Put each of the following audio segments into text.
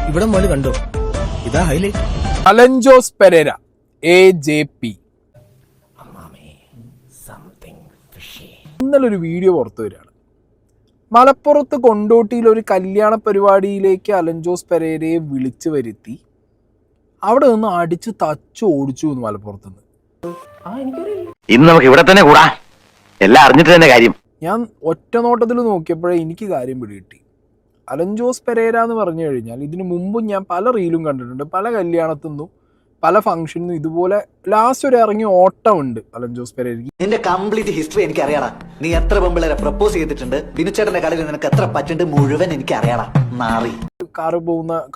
ഇവിടെ മോന് കണ്ടോ, ഇതാ ഹൈലൈറ്റ്. അലൻ ജോസ് പെരേര AJP ഇന്നലെ ഒരു വീഡിയോ പുറത്തു വരികയാണ്. മലപ്പുറത്ത് കൊണ്ടോട്ടിയിൽ ഒരു കല്യാണ പരിപാടിയിലേക്ക് അലൻ ജോസ് പെരേരയെ വിളിച്ചു വരുത്തി അവിടെ നിന്ന് അടിച്ച് തച്ചു ഓടിച്ചു എന്ന് മലപ്പുറത്തുനിന്ന്. ഇന്ന് നമുക്ക് ഇവിടെ തന്നെ കൂടാ, എല്ലാം അറിഞ്ഞിട്ട് തന്നെ കാര്യം. ഞാൻ ഒറ്റ നോട്ടത്തിൽ നോക്കിയപ്പോഴേ എനിക്ക് കാര്യം പിടികിട്ടി. അലൻ ജോസ് പെരേര എന്ന് പറഞ്ഞു കഴിഞ്ഞാൽ ഇതിനു മുമ്പും ഞാൻ പല റീലും കണ്ടിട്ടുണ്ട്. പല കല്യാണത്തിനും പല ഫംഗ്ഷനും ഇതുപോലെ ലാസ്റ്റ് ഒരു ഇറങ്ങിയ ഓട്ടമുണ്ട് അലൻ ജോസ് പെരേരയ്ക്ക്. നിന്റെ കംപ്ലീറ്റ് ഹിസ്റ്ററി എനിക്ക് അറിയണം. നീ എത്ര പെമ്പിളരെ പ്രപ്പോസ് ചെയ്തിട്ടുണ്ട്, ബിനുചേട്ടന്റെ കളിയിൽ നിനക്ക് എത്ര പറ്റുണ്ട് മുഴുവൻ എനിക്ക് അറിയണം. നാറി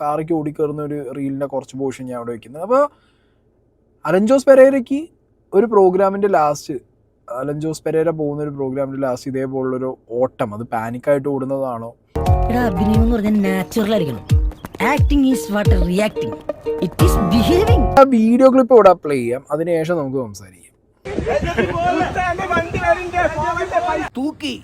കാറിക്ക് ഓടിക്കയറുന്ന ഒരു റീലിന്റെ കുറച്ച് പോർഷൻ ഞാൻ അവിടെ വെക്കുന്നത്. അപ്പോൾ അലൻ ജോസ് പെരേരയ്ക്ക് ഒരു പ്രോഗ്രാമിന്റെ ലാസ്റ്റ്, അലൻ ജോസ് പെരേര പോകുന്ന ഒരു പ്രോഗ്രാമിന്റെ ലാസ്റ്റ് ഇതേപോലുള്ളൊരു ഓട്ടം, അത് പാനിക്കായിട്ട് ഓടുന്നതാണോ? അഭിനയം എന്ന് പറഞ്ഞാൽ നാച്ചുറൽ ആയിരിക്കണം. Acting is what reacting, it is behaving. ആ വീഡിയോ ക്ലിപ്പ് ഇവിടെ പ്ലേ ചെയ്യാം, അതിനുശേഷം നമുക്ക് സംസാരിക്കാം. തൂക്കി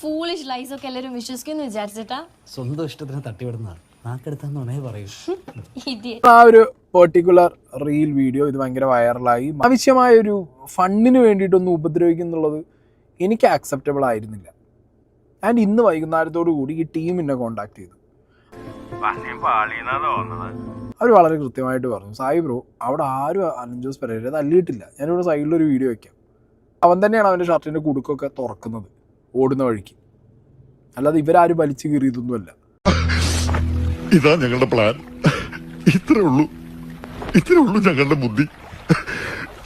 ഫൂളിഷ് ലൈസ് ഒക്കെ എല്ലാവരും വിശ്വസിക്കുന്നു വിചാരിച്ചിട്ടാ. സ്വന്തം ഇഷ്ടത്തിന് തട്ടിവിടുന്നതാണ്. നാക്കെടുത്താന്നുണേ പറയൂ. ആ ഒരു പെർട്ടിക്കുലർ റീൽ വീഡിയോ ഇത് ഭയങ്കര വൈറലായി. ആവശ്യമായ ഒരു ഫണ്ടിന് വേണ്ടിയിട്ടൊന്ന് ഉപദ്രവിക്കുന്നുള്ളത് എനിക്ക് ആക്സെപ്റ്റബിൾ ആയിരുന്നില്ല. ആൻഡ് ഇന്ന് വൈകുന്നേരത്തോടു കൂടി ഈ ടീം എന്നെ കോണ്ടാക്ട് ചെയ്തു. അവർ വളരെ കൃത്യമായിട്ട് പറഞ്ഞു, സായി ബ്രോ അവിടെ ആരും അലൻ ജോസ് പെരേര തല്ലിയിട്ടില്ല. ഞാനിവിടെ സൈഡിലൊരു വീഡിയോ വെക്കാം. അവൻ തന്നെയാണ് അവൻ്റെ ഷർട്ടിൻ്റെ കുടുക്കൊക്കെ തുറക്കുന്നത് ഓടുന്ന വഴിക്ക്, അല്ലാതെ ഇവരാരും വലിച്ചു കീറിയതൊന്നുമല്ല. ഇതാ ഞങ്ങളുടെ പ്ലാൻ. ഇത്രേ ഉള്ളൂ ഞങ്ങളുടെ ബുദ്ധി.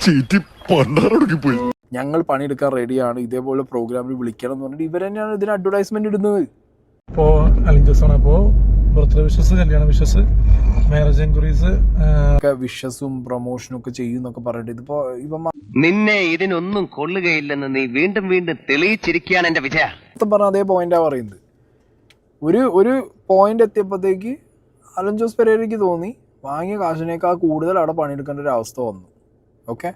ചീറ്റി പണ്ടാറൊടുക്കി പോയി. ഞങ്ങൾ പണിയെടുക്കാൻ റെഡിയാണ്, ഇതേപോലെ പ്രോഗ്രാമിൽ വിളിക്കണം എന്ന് പറഞ്ഞിട്ട് ഇവർ തന്നെയാണ് ഇതിന് അഡ്വർടൈസ്മെന്റ് ഇടുന്നത്. ഇപ്പോൾ അലൻ ജോസാണ്. അപ്പോൾ ബർത്ത്ഡേ വിഷസ്, കല്യാണ വിഷസ്, മാരേജ് എൻക്വയറീസ് ഒക്കെ വിഷസും പ്രൊമോഷനും ഒക്കെ ചെയ്യും എന്നൊക്കെ പറഞ്ഞിട്ട് ഇതിപ്പോ ഇവ നിന്നെ ഇതിനൊന്നും കൊള്ളുകയില്ലെന്ന് നീ വീണ്ടും വീണ്ടും തെളിയിച്ചിരിക്കുകയാണ് എന്റെ വിജയ. പറഞ്ഞ അതേ പോയിന്റാ പറയുന്നത്. ഒരു പോയിന്റ് എത്തിയപ്പോഴത്തേക്ക് അലൻ ജോസ് പെരേരയ്ക്ക് തോന്നി വാങ്ങിയ കാശിനേക്കാൾ കൂടുതൽ അവിടെ പണിയെടുക്കേണ്ട ഒരു അവസ്ഥ വന്നു. ഓക്കെ,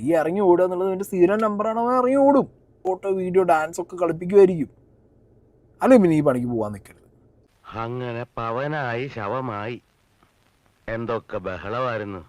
ഈ ഇറങ്ങി ഓടുക എന്നുള്ളത് എന്റെ സ്ഥിരം നമ്പറാണ്. അവൻ ഇറങ്ങി ഓടും, ഫോട്ടോ വീഡിയോ ഡാൻസ് ഒക്കെ കളിപ്പിക്കുമായിരിക്കും. അല്ലെങ്കിൽ പിന്നെ ഈ പണിക്ക് പോകാൻ നിൽക്കരുത്. അങ്ങനെ പവനായി ശവമായി എന്തൊക്കെ ബഹളമായിരുന്നു.